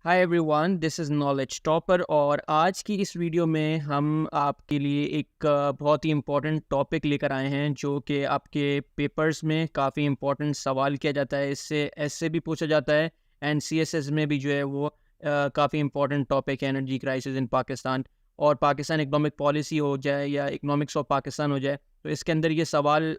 Hi everyone, this is knowledge topper और आज की इस वीडियो में हम आपके लिए एक बहुत ही इम्पोर्टेंट टॉपिक लेकर आए हैं जो कि आपके पेपर्स में काफ़ी इम्पोर्टेंट सवाल किया जाता है। इससे ऐसे भी पूछा जाता है एंड सीएसएस में भी जो है वो काफ़ी इम्पोर्टेंट टॉपिक है एनर्जी क्राइसिस इन पाकिस्तान। और पाकिस्तान इकोनॉमिक पॉलिसी हो जाए या इकोनॉमिक्स ऑफ पाकिस्तान हो जाए, तो इसके अंदर ये सवाल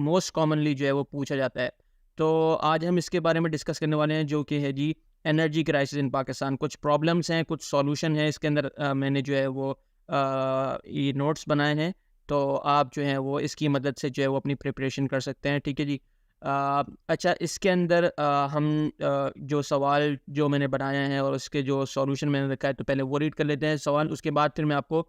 मोस्ट कॉमनली जो है वो पूछा जाता है। तो आज हम इसके बारे में डिस्कस करने वाले हैं जो कि है जी एनर्जी क्राइसिस इन पाकिस्तान। कुछ प्रॉब्लम्स हैं, कुछ सॉल्यूशन है इसके अंदर। मैंने जो है वो ये नोट्स बनाए हैं, तो आप जो है वो इसकी मदद से जो है वो अपनी प्रिपरेशन कर सकते हैं। ठीक है जी। अच्छा, इसके अंदर हम जो सवाल जो मैंने बनाए हैं और उसके जो सॉल्यूशन मैंने रखा है, तो पहले वो रीड कर लेते हैं सवाल। उसके बाद फिर मैं आपको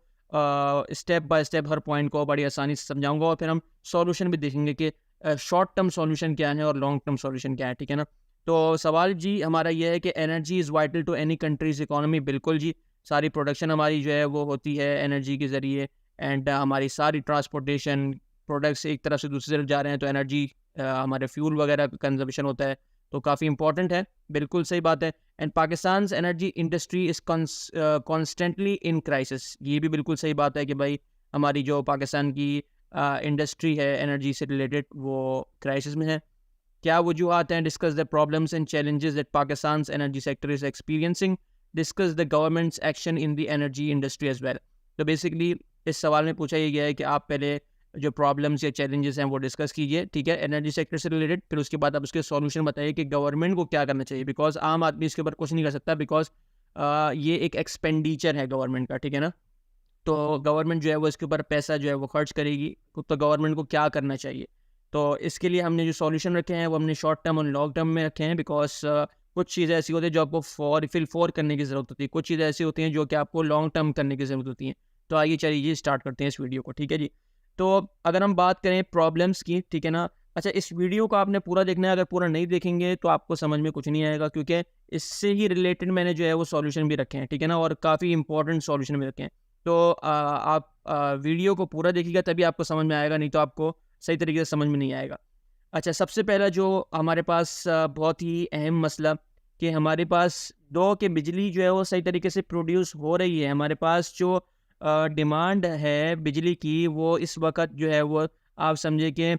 step by step her point को बड़ी आसानी से समझाऊंगा और फिर हम सॉल्यूशन भी देखेंगे कि शॉर्ट टर्म सॉल्यूशन क्या है और लॉन्ग टर्म सॉल्यूशन क्या है। ठीक है ना। तो सवाल जी हमारा ये है कि energy is vital to any country's economy. बिल्कुल जी, सारी प्रोडक्शन हमारी जो है वो होती है एनर्जी के ज़रिए। एंड हमारी सारी ट्रांसपोर्टेशन प्रोडक्ट्स एक तरफ से दूसरी तरफ जा रहे हैं, तो एनर्जी हमारे फ्यूल वगैरह का कंजम्पशन होता है, तो काफ़ी इंपॉर्टेंट है। बिल्कुल सही बात है। And Pakistan energy industry is constantly in crisis. ये भी बिल्कुल सही बात है कि भाई हमारी जो पाकिस्तान की इंडस्ट्री है एनर्जी से रिलेटेड, वो क्राइसिस में है। क्या वजूहत हैं? Discuss the problems and challenges that Pakistan energy sector is experiencing. Discuss the government's action in the energy industry as well. तो बेसिकली इस सवाल में पूछा ये गया है कि आप पहले जो प्रॉब्लम्स या चैलेंजेस हैं वो डिस्कस कीजिए, ठीक है, एनर्जी सेक्टर से रिलेटेड। फिर उसके बाद आप उसके सॉल्यूशन बताइए कि गवर्नमेंट को क्या करना चाहिए, बिकॉज आम आदमी इसके ऊपर कुछ नहीं कर सकता, बिकॉज ये एक एक्सपेंडिचर है गवर्नमेंट का। ठीक है ना। तो गवर्नमेंट जो है वो इसके ऊपर पैसा जो है वो खर्च करेगी, तो गवर्नमेंट को क्या करना चाहिए। तो इसके लिए हमने जो सॉल्यूशन रखे हैं वो हमने शॉर्ट टर्म और लॉन्ग टर्म में रखे हैं, बिकॉज कुछ चीज़ें ऐसी होती हैं जो आपको फॉर करने की ज़रूरत होती है, कुछ चीज़ें ऐसी होती हैं जो कि आपको लॉन्ग टर्म करने की ज़रूरत होती हैं। तो आइए चलिए स्टार्ट करते हैं इस वीडियो को। ठीक है जी। तो अगर हम बात करें प्रॉब्लम्स की, ठीक है ना। अच्छा, इस वीडियो को आपने पूरा देखना है। अगर पूरा नहीं देखेंगे तो आपको समझ में कुछ नहीं आएगा, क्योंकि इससे ही रिलेटेड मैंने जो है वो सॉल्यूशन भी रखे हैं, ठीक है ना, और काफ़ी इंपॉर्टेंट सॉल्यूशन भी रखे हैं। तो आप वीडियो को पूरा देखिएगा तभी आपको समझ में आएगा, नहीं तो आपको सही तरीके से समझ में नहीं आएगा। अच्छा, सबसे पहला जो हमारे पास बहुत ही अहम मसला कि हमारे पास दो कि बिजली जो है वो सही तरीके से प्रोड्यूस हो रही है। हमारे पास जो डिमांड है बिजली की, वो इस वक्त जो है वो आप समझे कि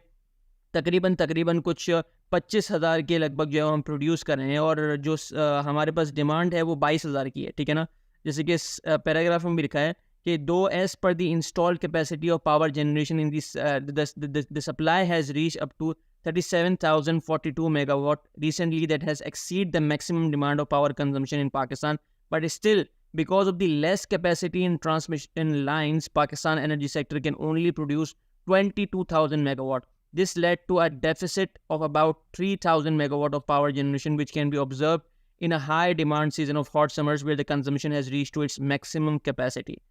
तकरीबन कुछ 25,000 के लगभग जो है हम प्रोड्यूस कर रहे हैं, और जो हमारे पास डिमांड है वो 22,000 की है। ठीक है ना। जैसे कि इस पैराग्राफ में भी लिखा है कि दो as per the installed capacity of power generation in this the supply has reach up to 37,042 megawatt recently, that has exceed the maximum demand of power consumption in Pakistan, but still because of the less capacity in transmission lines, Pakistan energy sector can only produce 22,000 megawatt. This led to a deficit of about 3,000 megawatt of power generation, which can be observed in a high demand season of hot summers where the consumption has reached to its maximum capacity.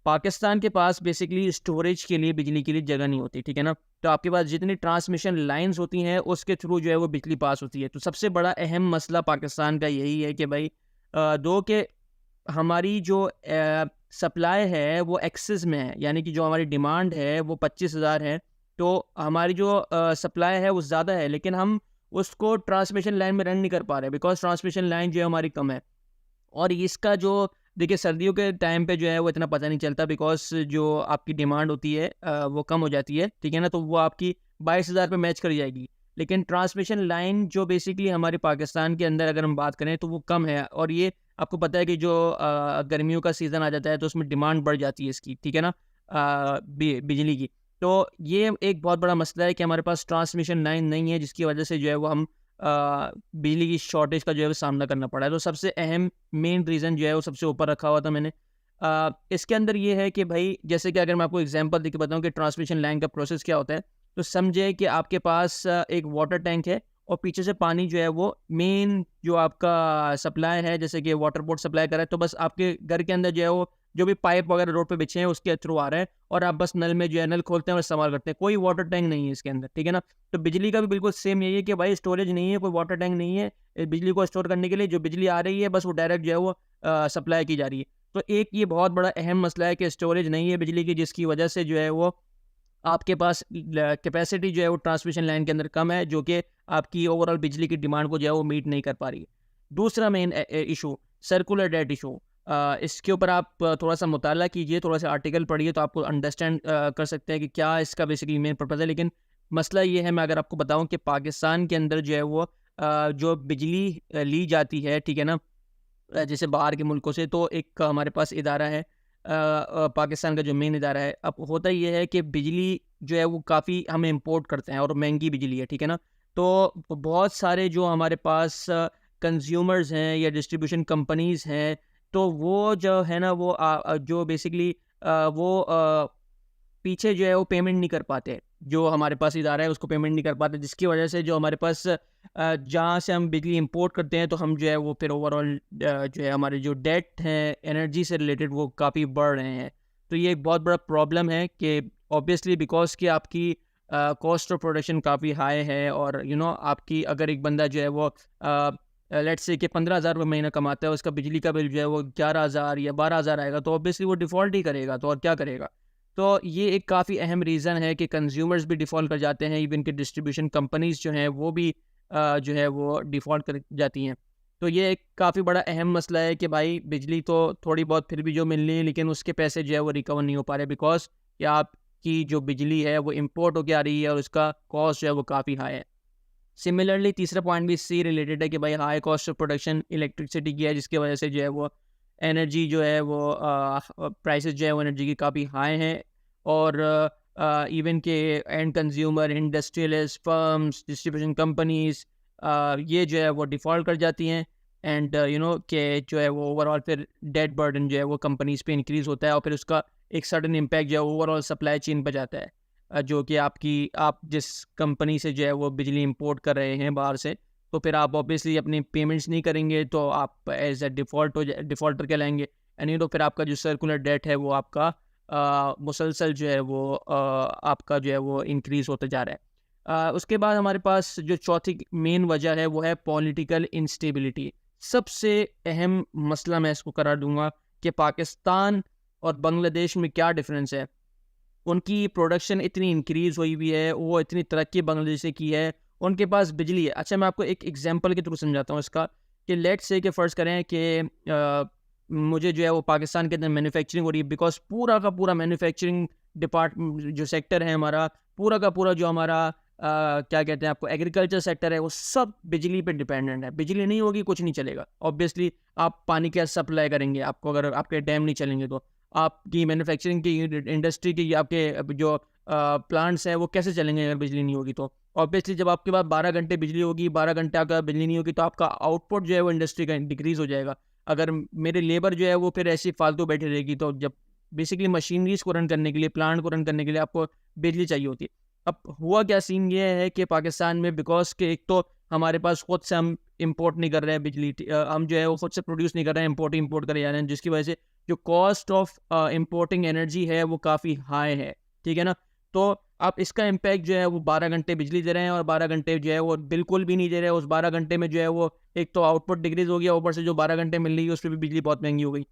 Pakistan के पास basically storage के लिए बिजली के लिए जगह नहीं होती, ठीक है ना। तो आपके पास जितनी ट्रांसमिशन लाइंस होती हैं उसके थ्रू जो है वो बिजली पास होती है। तो सबसे बड़ा अहम मसला पाकिस्तान का यही है कि भाई दो के हमारी जो सप्लाई है वो एक्सेस में है, यानी कि जो हमारी डिमांड है वो 25,000 है, तो हमारी जो सप्लाई है वो ज़्यादा है, लेकिन हम उसको ट्रांसमिशन लाइन में रन नहीं कर पा रहे, बिकॉज ट्रांसमिशन लाइन जो है हमारी कम है। और इसका जो देखिए सर्दियों के टाइम पे जो है वो इतना पता नहीं चलता, बिकॉज जो आपकी डिमांड होती है वो कम हो जाती है, ठीक है ना, तो वो आपकी 22,000 पे मैच कर जाएगी। लेकिन ट्रांसमिशन लाइन जो बेसिकली हमारे पाकिस्तान के अंदर अगर हम बात करें तो वो कम है, और ये आपको पता है कि जो गर्मियों का सीज़न आ जाता है तो उसमें डिमांड बढ़ जाती है इसकी, ठीक है ना, बिजली की। तो ये एक बहुत बड़ा मसला है कि हमारे पास ट्रांसमिशन लाइन नहीं है, जिसकी वजह से जो है वो हम बिजली की शॉर्टेज का जो है वो सामना करना पड़ा है। तो सबसे अहम मेन रीज़न जो है वो सबसे ऊपर रखा हुआ था मैंने। इसके अंदर ये है कि भाई जैसे कि अगर मैं आपको एग्जांपल देके बताऊं कि ट्रांसमिशन लाइन का प्रोसेस क्या होता है, तो समझे कि आपके पास एक वाटर टैंक है और पीछे से पानी जो है वो मेन जो आपका सप्लाई है, जैसे कि वाटर बोर्ड सप्लाई कर रहा है, तो बस आपके घर के अंदर जो है वो जो भी पाइप वगैरह रोड पे बिछे हैं उसके थ्रू आ रहा है, और आप बस नल में जो है नल खोलते हैं और इस्तेमाल करते हैं। कोई वाटर टैंक नहीं है इसके अंदर, ठीक है ना। तो बिजली का भी बिल्कुल सेम यही है कि भाई स्टोरेज नहीं है, कोई वाटर टैंक नहीं है बिजली को स्टोर करने के लिए। जो बिजली आ रही है बस वो डायरेक्ट जो है वो सप्लाई की जा रही है। तो एक ये बहुत बड़ा अहम मसला है कि स्टोरेज नहीं है बिजली की, जिसकी वजह से जो है वो आपके पास कैपेसिटी जो है वो ट्रांसमिशन लाइन के अंदर कम है, जो कि आपकी ओवरऑल बिजली की डिमांड को जो है वो मीट नहीं कर पा रही है। दूसरा main issue circular debt issue, इसके ऊपर आप थोड़ा सा मुताला कीजिए, थोड़ा सा आर्टिकल पढ़िए, तो आपको अंडरस्टैंड कर सकते हैं कि क्या इसका बेसिकली मेन पर्पज़ है। लेकिन मसला ये है, मैं अगर आपको बताऊं कि पाकिस्तान के अंदर जो है वो जो बिजली ली जाती है, ठीक है ना, जैसे बाहर के मुल्कों से, तो एक हमारे पास इदारा है, पाकिस्तान का जो मेन इदारा है। अब होता ये है कि बिजली जो है वो काफ़ी हम इंपोर्ट करते हैं और महंगी बिजली है, ठीक है ना। तो बहुत सारे जो हमारे पास कंज्यूमर्स हैं या डिस्ट्रीब्यूशन कंपनीज़ हैं, तो वो जो है ना वो जो बेसिकली वो पीछे जो है वो पेमेंट नहीं कर पाते, जो हमारे पास इदारा है उसको पेमेंट नहीं कर पाते, जिसकी वजह से जो हमारे पास जहाँ से हम बिजली इंपोर्ट करते हैं, तो हम जो है वो फिर ओवरऑल जो है हमारे जो डेट हैं एनर्जी से रिलेटेड वो काफ़ी बढ़ रहे हैं। तो ये एक बहुत बड़ा प्रॉब्लम है कि ऑब्वियसली बिकॉज कि आपकी कॉस्ट ऑफ प्रोडक्शन काफ़ी हाई है, और आपकी अगर एक बंदा जो है वो लेट्स से कि 15,000 रुपये महीना कमाता है, उसका बिजली का बिल जो है वो 11,000 या 12,000 आएगा, तो ऑब्वियसली वो डिफ़ॉल्ट ही करेगा, तो और क्या करेगा। तो ये एक काफ़ी अहम रीज़न है कि कंज्यूमर्स भी डिफ़ॉल्ट कर जाते हैं, इवन कि डिस्ट्रीब्यूशन कंपनीज़ जो हैं वो भी जो है वो डिफ़ॉल्ट कर जाती हैं। तो ये एक काफ़ी बड़ा अहम मसला है कि भाई बिजली तो थोड़ी बहुत फिर भी जो मिल रही है, लेकिन उसके पैसे जो है वो रिकवर नहीं हो पा रहे, बिकॉज़ कि आपकी जो बिजली है वो इम्पोर्ट होके आ रही है और उसका कॉस्ट जो है वो काफ़ी हाई है। सिमिलरली तीसरा पॉइंट भी इससे रिलेटेड है कि भाई high cost of production electricity की है, जिसकी वजह से जो है वो एनर्जी जो है वो प्राइसेस जो है वो एनर्जी की काफ़ी हाई हैं, और इवन के and consumer industrialist firms distribution companies ये जो है वो डिफ़ॉल्ट कर जाती हैं, एंड कि जो है वो ओवरऑल फिर डेट बर्डन जो है वो कंपनीज पे इंक्रीज़ होता है, और फिर उसका एक सडन इम्पैक्ट जो है ओवरऑल सप्लाई चेन पर जाता है। जो कि आप जिस कंपनी से जो है वो बिजली इंपोर्ट कर रहे हैं बाहर से, तो फिर आप ऑब्वियसली अपनी पेमेंट्स नहीं करेंगे, तो आप एज अ डिफ़ॉल्टर कहलाएंगे, यानी तो फिर आपका जो सर्कुलर डेट है वो आपका मुसलसल जो है वो आपका जो है वो इंक्रीज़ होता जा रहा है। उसके बाद हमारे पास जो चौथी मेन वजह है वो है पॉलिटिकल इंस्टेबिलिटी। सबसे अहम मसला मैं इसको करार दूंगा कि पाकिस्तान और बांग्लादेश में क्या डिफरेंस है। उनकी प्रोडक्शन इतनी इंक्रीज़ हुई हुई है, वो इतनी तरक्की बांग्लादेश से की है, उनके पास बिजली है। अच्छा, मैं आपको एक एग्जांपल के थ्रू समझाता हूँ इसका, कि लेट्स से कि फ़र्ज़ करें कि मुझे जो है वो पाकिस्तान के अंदर मैन्युफैक्चरिंग हो रही है, बिकॉज़ पूरा का पूरा मैन्युफैक्चरिंग जो सेक्टर है हमारा, पूरा का पूरा जो हमारा क्या कहते हैं आपको एग्रीकल्चर सेक्टर है, वो सब बिजली पे डिपेंडेंट है। बिजली नहीं होगी कुछ नहीं चलेगा। ऑब्वियसली आप पानी क्या सप्लाई करेंगे, आपको अगर आपके डैम नहीं चलेंगे तो आपकी मैन्युफैक्चरिंग की इंडस्ट्री की आपके जो प्लांट्स हैं वो कैसे चलेंगे अगर बिजली नहीं होगी तो। ऑब्वियसली जब आपके पास 12 घंटे बिजली होगी, 12 घंटे अगर बिजली नहीं होगी, तो आपका आउटपुट जो है वो इंडस्ट्री का डिक्रीज़ हो जाएगा। अगर मेरे लेबर जो है वो फिर ऐसी फालतू बैठी रहेगी, तो जब बेसिकली मशीनरीज़ को रन करने के लिए, प्लांट को रन करने के लिए आपको बिजली चाहिए होती है। अब हुआ क्या सीन ये है कि पाकिस्तान में बिकॉज़ के एक तो हमारे पास खुद से हम इम्पोर्ट नहीं कर रहे हैं बिजली, हम जो है वो खुद से प्रोड्यूस नहीं कर रहे हैं, इम्पोर्ट करे जा रहे हैं, जिसकी वजह से जो कॉस्ट ऑफ इम्पोर्टिंग एनर्जी है वो काफ़ी हाई है, ठीक है ना। तो आप इसका इम्पैक्ट जो है वो 12 घंटे बिजली दे रहे हैं और 12 घंटे जो है वो बिल्कुल भी नहीं दे रहे हैं। उस 12 घंटे में जो है वो एक तो आउटपुट डिक्रीज़ हो गया, ऊपर से जो 12 घंटे मिल रही है उस पर भी बिजली बहुत महंगी हो गई।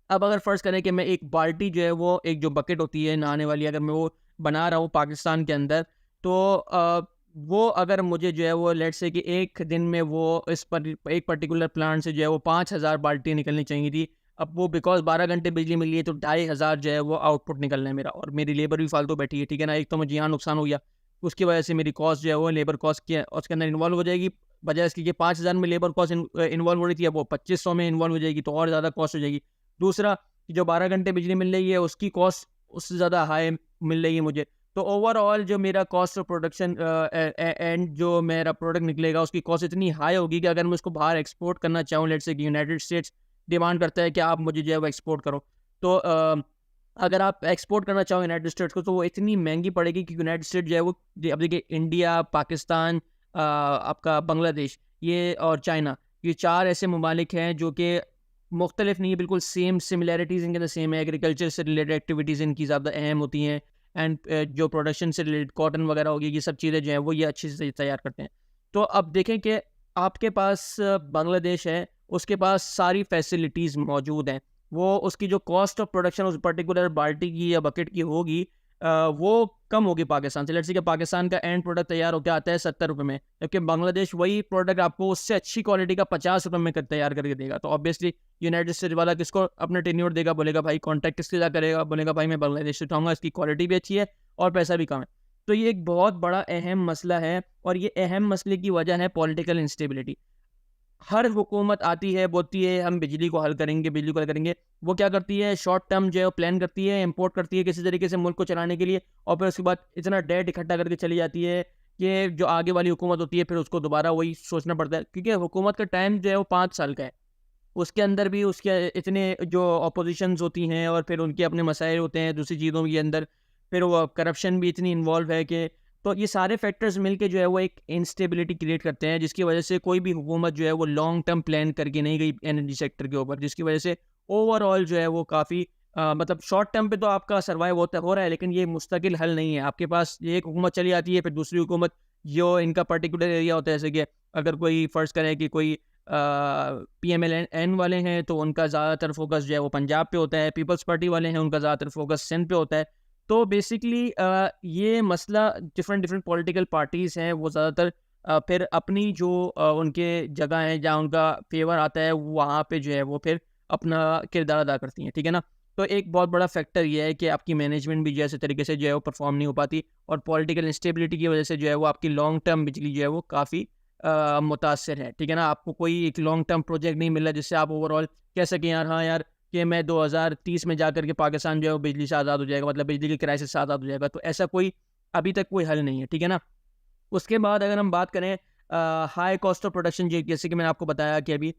अब अगर फ़र्ज़ करें कि मैं एक बाल्टी जो है वो एक जो बकेट होती है नहाने वाली, अगर मैं वो बना रहा हूँ पाकिस्तान के अंदर, तो वो अगर मुझे जो है वो लेट्स से कि एक दिन में वो इस पर एक पर्टिकुलर प्लांट से जो है वो 5,000 बाल्टी निकलनी चाहिए थी। अब वो बिकॉज़ 12 घंटे बिजली मिल रही है, तो 2,500 जो है वो आउटपुट निकल रहा है मेरा, और मेरी लेबर भी फालतू बैठी है, ठीक है ना। एक तो मुझे यहाँ नुकसान हो गया, उसकी वजह से मेरी कॉस्ट जो है वो लेबर कॉस्ट की है उसके अंदर इन्वॉल्व हो जाएगी। बजाय इसके कि 5,000 में लेबर कॉस्ट इन्वॉल्व हो रही थी, अब वो 2,500 में इन्वॉल्व हो जाएगी, तो और ज़्यादा कॉस्ट हो जाएगी। दूसरा कि जो 12 घंटे बिजली मिल रही है उसकी कॉस्ट उससे ज़्यादा हाई मिल रही है मुझे। तो ओवरऑल जो मेरा कॉस्ट ऑफ प्रोडक्शन एंड जो मेरा प्रोडक्ट निकलेगा उसकी कॉस्ट इतनी हाई होगी कि अगर मैं उसको बाहर एक्सपोर्ट करना चाहूँ, लेट्स से कि यूनाइटेड स्टेट्स डिमांड करता है कि आप मुझे जो है वो एक्सपोर्ट करो, तो अगर आप एक्सपोर्ट करना चाहो यूनाइटेड स्टेट्स को, तो वो इतनी महंगी पड़ेगी कि यूनाइटेड स्टेट जो है वो अब देखिए इंडिया, पाकिस्तान, आपका बांग्लादेश ये और चाइना, ये 4 ऐसे ममालिक हैं जो कि मुख्तलिफ नहीं है, बिल्कुल सेम सिमिलैरिटीज़ इनके अंदर सेम है। एग्रीकल्चर से रिलेटेड एक्टिविटीज़ इनकी ज़्यादा अहम होती हैं, एंड जो प्रोडक्शन से रिलेटेड कॉटन वगैरह होगी, ये सब चीज़ें जो हैं वो ये अच्छे से तैयार करते हैं। तो अब देखें कि आपके पास बांग्लादेश है, उसके पास सारी फैसिलिटीज़ मौजूद हैं। वो उसकी जो कॉस्ट ऑफ प्रोडक्शन उस पर्टिकुलर बाल्टी की या बकेट की होगी, वो कम होगी पाकिस्तान से। लेट्स से कि पाकिस्तान का एंड प्रोडक्ट तैयार होकर आता है 70 रुपये में, जबकि बांग्लादेश वही प्रोडक्ट आपको उससे अच्छी क्वालिटी का 50 रुपये में तैयार करके देगा। तो ऑब्वियसली यूनाइटेड स्टेट्स वाला किसको अपना टेन्योर देगा, बोलेगा भाई कॉन्टैक्ट किसके साथ करेगा, बोलेगा भाई मैं बांग्लादेश से उठाऊंगा, इसकी क्वालिटी भी अच्छी है और पैसा भी कम है। तो ये एक बहुत बड़ा अहम मसला है, और ये अहम मसले की वजह है पॉलिटिकल इंस्टेबिलिटी। हर हुकूमत आती है, बोलती है हम बिजली को हल करेंगे, बिजली को हल करेंगे। वो क्या करती है, शॉर्ट टर्म जो है वो प्लान करती है, इंपोर्ट करती है किसी तरीके से मुल्क को चलाने के लिए, और फिर उसके बाद इतना डेट इकट्ठा करके चली जाती है कि जो आगे वाली हुकूमत होती है फिर उसको दोबारा वही सोचना पड़ता है, क्योंकि हुकूमत का टाइम जो है वो 5 साल का है। उसके अंदर भी उसके इतने जो अपोजिशंस होती हैं और फिर उनके अपने मसाइल होते हैं दूसरी चीज़ों के अंदर, फिर वो करप्शन भी इतनी इन्वॉल्व है कि तो ये सारे फैक्टर्स मिलके जो है वो एक इंस्टेबिलिटी क्रिएट करते हैं, जिसकी वजह से कोई भी हुकूमत जो है वो लॉन्ग टर्म प्लान करके नहीं गई एनर्जी सेक्टर के ऊपर, जिसकी वजह से ओवरऑल जो है वो काफ़ी मतलब शॉर्ट टर्म पे तो आपका सर्वाइव होता हो रहा है, लेकिन ये मुस्तकिल हल नहीं है। आपके पास ये एक हुकूमत चली आती है, फिर दूसरी हुकूमत जो इनका पर्टिकुलर एरिया होता है, जैसे कि अगर कोई फ़र्ज़ करें कि कोई PMLN वाले हैं तो उनका ज़्यादातर फोकस जो है वो पंजाब पे होता है, पीपल्स पार्टी वाले हैं उनका ज़्यादातर फोकस सिंध पे होता है। तो बेसिकली ये मसला डिफरेंट डिफरेंट पॉलिटिकल पार्टीज़ हैं वो ज़्यादातर फिर अपनी जो उनके जगह है जहाँ उनका फेवर आता है वहाँ पे जो है वो फिर अपना किरदार अदा करती हैं, ठीक है ना। तो एक बहुत बड़ा फैक्टर ये है कि आपकी मैनेजमेंट भी जैसे तरीके से जो है वो परफॉर्म नहीं हो पाती, और पॉलिटिकल इंस्टेबिलिटी की वजह से जो है वो आपकी लॉन्ग टर्म बिजली जो है वो काफ़ी मुतासिर है, ठीक है ना। आपको कोई एक लॉन्ग टर्म प्रोजेक्ट नहीं मिला जिससे आप ओवरऑल कह सकें यार हाँ यार कि मैं 2030 में जाकर के पाकिस्तान जो है वो बिजली से आज़ाद हो जाएगा, मतलब बिजली के क्राइसिस से आज़ाद हो जाएगा। तो ऐसा कोई अभी तक कोई हल नहीं है, ठीक है ना। उसके बाद अगर हम बात करें हाई कॉस्ट ऑफ प्रोडक्शन, जैसे कि मैंने आपको बताया कि अभी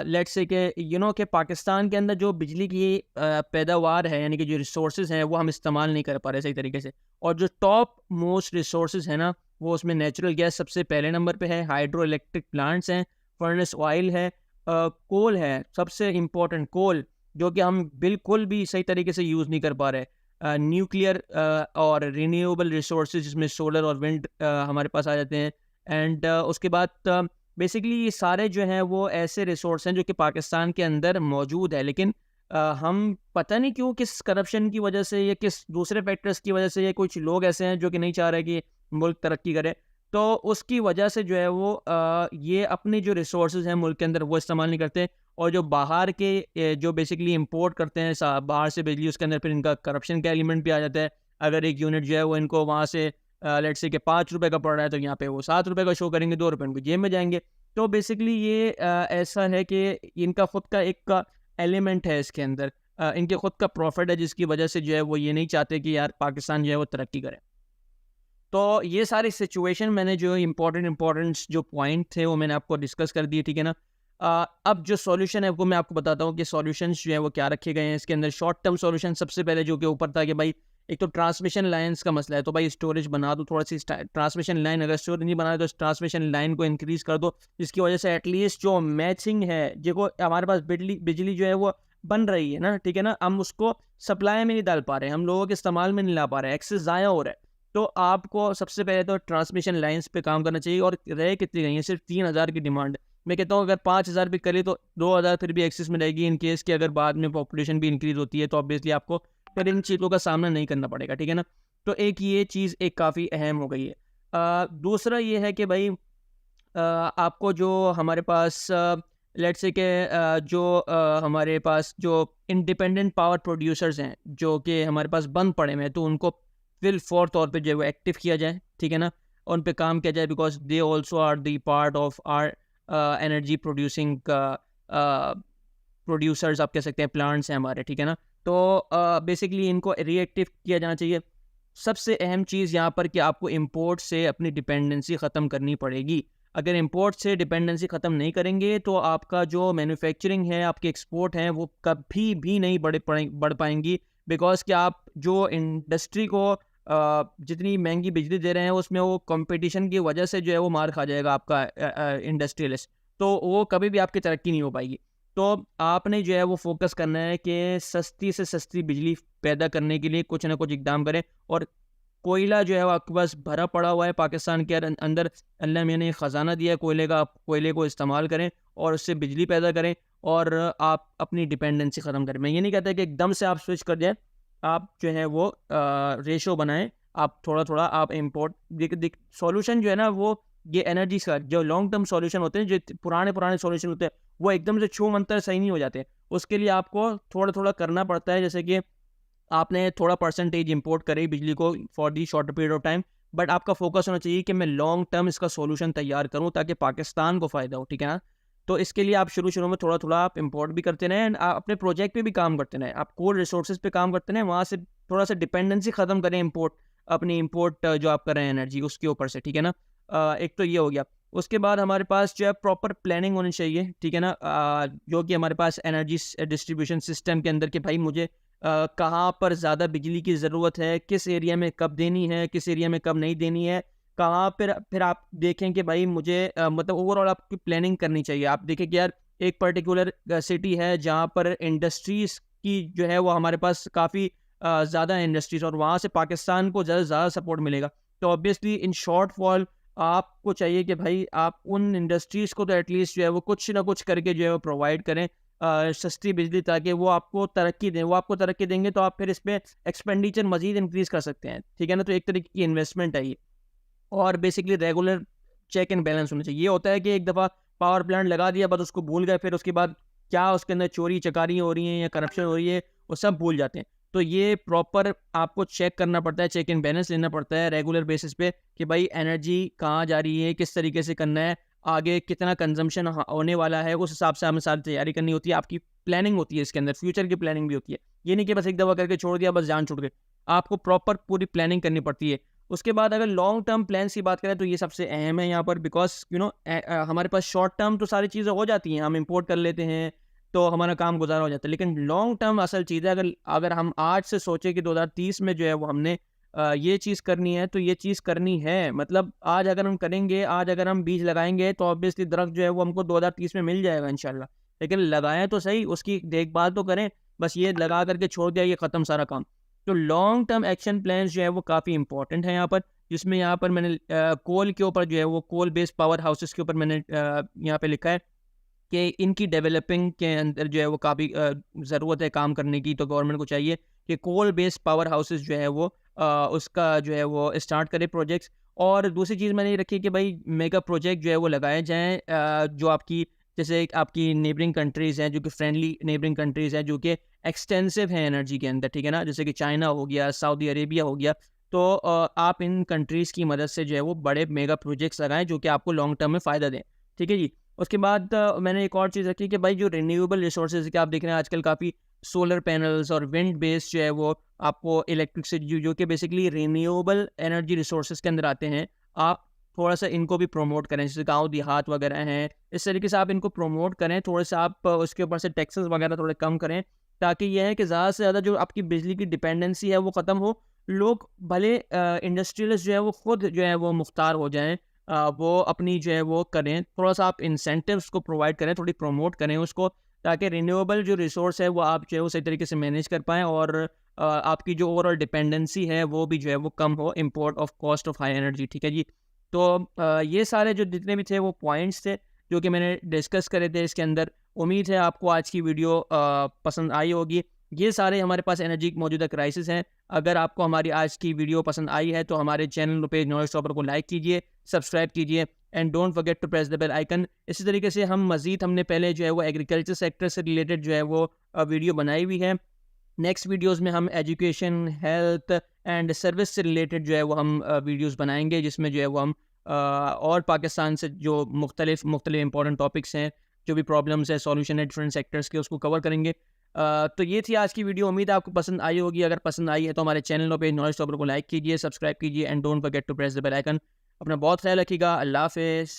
लेट्स से कि कि पाकिस्तान के अंदर जो बिजली की पैदावार है, यानी कि जो रिसोर्सेज हैं वो हम इस्तेमाल नहीं कर पा रहे सही तरीके से, और जो टॉप मोस्ट रिसोर्सेज है ना वो उसमें नेचुरल गैस सबसे पहले नंबर पे है, हाइड्रो इलेक्ट्रिक प्लांट्स हैं, फर्नेस ऑयल है, कोल है, सबसे इम्पोर्टेंट कोल, जो कि हम बिल्कुल भी सही तरीके से यूज़ नहीं कर पा रहे, न्यूक्लियर और रिन्यूएबल रिसोर्सेज जिसमें सोलर और विंड हमारे पास आ जाते हैं। एंड उसके बाद बेसिकली ये सारे जो हैं वो ऐसे रिसोर्स हैं जो कि पाकिस्तान के अंदर मौजूद है, लेकिन हम पता नहीं क्यों किस करप्शन की वजह से या किस दूसरे फैक्टर्स की वजह से या कुछ लोग ऐसे हैं जो कि नहीं चाह रहे कि मुल्क तरक्की करे, तो उसकी वजह से जो है वो ये अपने जो रिसोर्सेज हैं मुल्क के अंदर वो इस्तेमाल नहीं करते, और जो बाहर के जो बेसिकली इंपोर्ट करते हैं बाहर से बिजली, उसके अंदर फिर इनका करप्शन का एलिमेंट भी आ जाता है। अगर एक यूनिट जो है वो इनको वहाँ से लेट्स से कि 5 रुपये का पड़ रहा है तो यहाँ पे वो 7 रुपये का शो करेंगे, 2 रुपये उनकी जेब में जाएंगे। तो बेसिकली ये ऐसा है कि इनका खुद का एक एलिमेंट है इसके अंदर, इनके खुद का प्रॉफिट है, जिसकी वजह से जो है वो ये नहीं चाहते कि यार पाकिस्तान जो है वो तरक्की करे। तो ये सारी सिचुएशन मैंने जो इम्पोर्टेंट जो पॉइंट थे वो मैंने आपको डिस्कस कर दिए, ठीक है ना। अब जो सॉल्यूशन है वो मैं आपको बताता हूँ कि सॉल्यूशंस जो है वो क्या रखे गए हैं इसके अंदर। शॉर्ट टर्म सॉल्यूशन सबसे पहले जो कि ऊपर था कि भाई एक तो ट्रांसमिशन लाइन्स का मसला है, तो भाई स्टोरेज बना दो थोड़ा सी, ट्रांसमिशन लाइन अगर स्टोरेज नहीं बना तो ट्रांसमिशन लाइन को इंक्रीज़ कर दो, जिसकी वजह से एटलीस्ट जो मैचिंग है जो हमारे पास बिजली जो है वो बन रही है ना, ठीक है ना, हम उसको सप्लाई में नहीं डाल पा रहे हैं, हम लोगों के इस्तेमाल में नहीं ला पा रहे हैं, एक्सेस ज़ाया हो रहा है। तो आपको सबसे पहले तो ट्रांसमिशन लाइन्स पे काम करना चाहिए, और रह कितनी गई है, सिर्फ 3000 की डिमांड। मैं कहता हूँ अगर 5000 भी करे तो 2000 फिर भी एक्सेस में रहेगी, इन केस कि अगर बाद में पॉपुलेशन भी इंक्रीज़ होती है तो ऑब्वियसली आपको फिर इन चीज़ों का सामना नहीं करना पड़ेगा, ठीक है ना। तो एक ये चीज़ एक काफ़ी अहम हो गई है। दूसरा ये है कि भाई आपको जो हमारे पास लेट्स से कि जो हमारे पास जो इंडिपेंडेंट पावर प्रोड्यूसर्स हैं जो कि हमारे पास बंद पड़े हुए हैं, तो उनको फिल फॉर तौर पे जो है वो एक्टिव किया जाए, ठीक है ना, उन पे काम किया जाए, because they also are the part of our energy producing producers, आप कह सकते हैं प्लांट्स हैं हमारे, ठीक है ना। तो बेसिकली इनको रीएक्टिव किया जाना चाहिए। सबसे अहम चीज़ यहाँ पर कि आपको इंपोर्ट से अपनी डिपेंडेंसी ख़त्म करनी पड़ेगी। अगर इंपोर्ट से डिपेंडेंसी ख़त्म नहीं करेंगे तो आपका जो मैन्युफैक्चरिंग है, आपके एक्सपोर्ट हैं, वो कभी भी नहीं बढ़ पाएंगी, बिकॉज कि आप जो इंडस्ट्री को जितनी महंगी बिजली दे रहे हैं उसमें वो कंपटीशन की वजह से जो है वो मार खा जाएगा आपका इंडस्ट्रियलिस्ट, तो वो कभी भी आपकी तरक्की नहीं हो पाएगी। तो आपने जो है वो फोकस करना है कि सस्ती से सस्ती बिजली पैदा करने के लिए कुछ ना कुछ इकदाम करें, और कोयला जो है वो आपके पास भरा पड़ा हुआ है पाकिस्तान के अंदर, अल्लाह मियां ने ख़जाना दिया है कोयले का, आप कोयले को इस्तेमाल करें और उससे बिजली पैदा करें, और आप अपनी डिपेंडेंसी ख़त्म करें। मैं ये नहीं कहता कि एकदम से आप स्विच कर जाएँ, आप जो है वो रेशो बनाएं, आप थोड़ा थोड़ा आप इम्पोर्ट सॉल्यूशन जो है ना वो ये एनर्जी का जो लॉन्ग टर्म सॉल्यूशन होते हैं, जो पुराने पुराने सॉल्यूशन होते हैं, वो एकदम से छू मंतर सही नहीं हो जाते। उसके लिए आपको थोड़ा थोड़ा करना पड़ता है, जैसे कि आपने थोड़ा परसेंटेज इंपोर्ट करी बिजली को for the short period of time, but आपका फोकस होना चाहिए कि मैं लॉन्ग टर्म इसका सॉल्यूशन तैयार करूं ताकि पाकिस्तान को फ़ायदा हो, ठीक है ना। तो इसके लिए आप शुरू शुरू में थोड़ा थोड़ा आप इंपोर्ट भी करते रहें एंड अपने प्रोजेक्ट पे भी काम करते रहें, आप कोर रिसोर्सेज पे काम करते रहें, वहाँ से थोड़ा सा डिपेंडेंसी ख़त्म करें इम्पोर्ट अपनी इम्पोर्ट जो आप कर रहे हैं एनर्जी उसके ऊपर से, ठीक है ना। एक तो ये हो गया। उसके बाद हमारे पास जो है प्रॉपर प्लानिंग होनी चाहिए, ठीक है ना, जो कि हमारे पास एनर्जी डिस्ट्रीब्यूशन सिस्टम के अंदर कि भाई मुझे कहाँ पर ज़्यादा बिजली की ज़रूरत है, किस एरिया में कब देनी है, किस एरिया में कब नहीं देनी है, कहाँ पर फिर आप देखें कि भाई मुझे मतलब ओवरऑल आपकी प्लानिंग करनी चाहिए। आप देखें कि यार एक पर्टिकुलर सिटी है जहाँ पर इंडस्ट्रीज़ की जो है वो हमारे पास काफ़ी ज़्यादा इंडस्ट्रीज़ और वहाँ से पाकिस्तान को ज़्यादा से ज़्यादा सपोर्ट मिलेगा। तो ऑब्वियसली इन शॉर्ट फॉल आपको चाहिए कि भाई आप उन इंडस्ट्रीज़ को तो एटलीस्ट जो है वो कुछ ना कुछ करके जो है वो प्रोवाइड करें सस्ती बिजली, ताकि वो आपको तरक्की दें। वो आपको तरक्की देंगे तो आप फिर इस पे एक्सपेंडिचर मज़ीद इंक्रीज़ कर सकते हैं, ठीक है ना। तो एक तरीके की इन्वेस्टमेंट है ये। और basically regular check and balance होना चाहिए। ये होता है कि एक दफ़ा पावर प्लांट लगा दिया बस उसको भूल गए, फिर उसके बाद क्या उसके अंदर चोरी चकारी हो रही हैं या करप्शन हो रही है वो सब भूल जाते हैं। तो ये प्रॉपर आपको चेक करना पड़ता है, चेक एंड बैलेंस लेना पड़ता है रेगुलर बेसिस पे कि भाई एनर्जी कहाँ जा रही है, किस तरीके से करना है, आगे कितना कंजम्पशन होने वाला है, उस हिसाब से हमें सारी तैयारी करनी होती है। आपकी प्लानिंग होती है इसके अंदर, फ्यूचर की प्लानिंग भी होती है। ये नहीं कि बस एक दफ़ा करके छोड़ दिया बस जान छूट गई, आपको प्रॉपर पूरी प्लानिंग करनी पड़ती है। उसके बाद अगर लॉन्ग टर्म प्लान्स की बात करें तो ये सबसे अहम है यहाँ पर, बिकॉज यू नो हमारे पास शॉर्ट टर्म तो सारी चीज़ें हो जाती हैं, हम इंपोर्ट कर लेते हैं तो हमारा काम गुजारा हो जाता है, लेकिन लॉन्ग टर्म असल चीज़ है। अगर अगर हम आज से सोचें कि 2030 में जो है वो हमने ये चीज़ करनी है, तो ये चीज़ करनी है। मतलब आज अगर हम करेंगे, आज अगर हम बीज लगाएंगे तो ऑब्वियसली दरख्त जो है वो हमको 2030 में मिल जाएगा इंशाल्लाह। लेकिन लगाएं तो सही, उसकी देखभाल तो करें, बस ये लगा करके छोड़ दिया ये ख़त्म सारा काम। तो लॉन्ग टर्म एक्शन प्लान्स जो है वो काफ़ी इंपॉर्टेंट है यहाँ पर, जिसमें यहाँ पर मैंने कोल के ऊपर जो है वो कोल बेस्ड पावर हाउसेस के ऊपर मैंने यहाँ पे लिखा है कि इनकी डेवलपिंग के अंदर जो है वो काफ़ी ज़रूरत है काम करने की। तो गवर्नमेंट को चाहिए कि कोल बेस्ड पावर हाउसेस जो है वो उसका जो है वो स्टार्ट करे प्रोजेक्ट्स। और दूसरी चीज़ मैंने ये रखी है कि भाई मेगा प्रोजेक्ट जो है वो लगाए जाएँ, जो आपकी जैसे आपकी नेबरिंग कंट्रीज़ हैं, जो कि फ्रेंडली नेबरिंग कंट्रीज़ हैं, जो कि एक्सटेंसिव हैं एनर्जी के अंदर, ठीक है ना, जैसे कि चाइना हो गया, सऊदी अरेबिया हो गया। तो आप इन कंट्रीज़ की मदद से जो है वो बड़े मेगा प्रोजेक्ट्स लगाएं जो कि आपको लॉन्ग टर्म में फ़ायदा दें, ठीक है जी। उसके बाद मैंने एक और चीज़ रखी कि भाई जो रिन्यूएबल रिसोर्सेज के आप देख रहे हैं आजकल काफ़ी सोलर पैनल्स और विंड बेस्ड जो है वो आपको इलेक्ट्रिसिटी जो कि बेसिकली रिन्यूएबल एनर्जी रिसोर्सेज के अंदर आते हैं, आप थोड़ा सा इनको भी प्रमोट करें। जैसे गाँव देहात वगैरह हैं, इस तरीके से आप इनको प्रमोट करें, थोड़े से आप उसके ऊपर से टैक्सेस वगैरह थोड़े कम करें, ताकि यह है कि ज़्यादा से ज़्यादा जो आपकी बिजली की डिपेंडेंसी है वो ख़त्म हो। लोग भले इंडस्ट्रियलिस्ट जो है वो खुद जो है वो मुख्तार हो जाएँ, वो अपनी जो है वो करें, थोड़ा-सा आप इंसेंटिव्स को प्रोवाइड करें, थोड़ी प्रमोट करें उसको, ताकि रिन्यूएबल जो रिसोर्स है वो आप जो है वो सही तरीके से मैनेज कर पाएँ और आपकी जो ओवरऑल डिपेंडेंसी है वो भी जो है वो कम हो import of cost of high energy, ठीक है जी। तो ये सारे जो जितने भी थे वो पॉइंट्स थे जो कि मैंने डिस्कस करे थे इसके अंदर। उम्मीद है आपको आज की वीडियो पसंद आई होगी। ये सारे हमारे पास एनर्जी मौजूदा क्राइसिस हैं। अगर आपको हमारी आज की वीडियो पसंद आई है तो हमारे चैनल पेज नॉलेज टॉपर को लाइक कीजिए, सब्सक्राइब कीजिए and don't forget to press the bell icon. इसी तरीके से हमने पहले जो है वो एग्रीकल्चर सेक्टर से रिलेटेड जो है वो वीडियो बनाई हुई है। नेक्स्ट वीडियोस में हम एजुकेशन, हेल्थ एंड सर्विस से रिलेटेड जो है वो हम वीडियोस बनाएंगे, जिसमें जो है वो हम और पाकिस्तान से जो मुख्तलिफ इंपॉर्टेंट टॉपिक्स हैं, जो भी प्रॉब्लम्स है, सॉल्यूशन है डिफरेंट सेक्टर्स के, उसको कवर करेंगे। तो ये थी आज की वीडियो। उम्मीद है आपको पसंद आई होगी। अगर पसंद आई है तो हमारे चैनल पे नॉलेज टॉपर को लाइक कीजिए, सब्सक्राइब कीजिए and don't forget to press the bell icon. अपना बहुत ख्याल रखिएगा। अल्लाह हाफिज़।